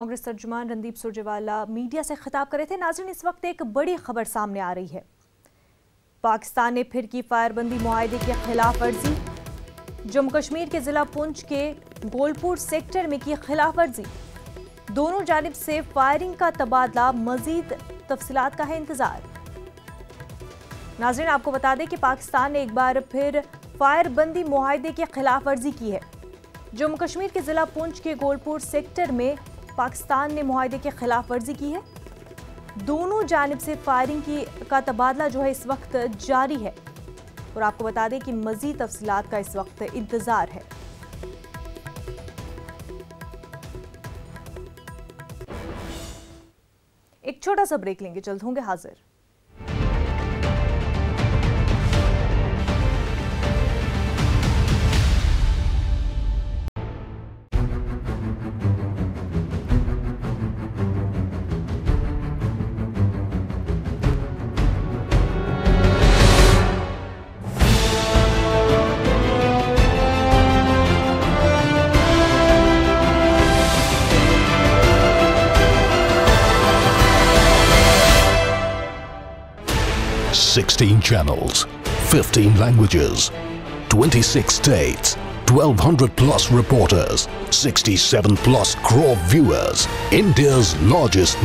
Congress तर्जुमान Randeep Surjewala media से खिताब कर रहे थे। नाज़रीन, इस वक्त एक बड़ी खबर सामने आ रही है। पाकिस्तान ने फिर की फायरबंदी मुआहदे की खिलाफ वर्जी। जम्मू कश्मीर के जिला पुंछ के गोलपुर सेक्टर में की खिलाफ वर्जी। दोनों जानिब से फायरिंग का तबादला। मजीद तफसीलात का है इंतजार। नाज़रीन, आपको बता दें कि पाकिस्तान ने एक बार फिर फायरबंदी मुआहदे की खिलाफ वर्जी की है। जम्मू कश्मीर के जिला पुंछ के गोलपुर सेक्टर में पाकिस्तान ने मुआहदे की खिलाफ वर्जी की है। दोनों जानिब से फायरिंग का तबादला जो है इस वक्त जारी है। और आपको बता दें कि मजीद तफसीलात का इस वक्त इंतजार है। एक छोटा सा ब्रेक लेंगे, जल्द होंगे हाजिर। $16 channels, 15 languages, 26 states, 1,200 plus reporters, 67 plus crore viewers. India's largest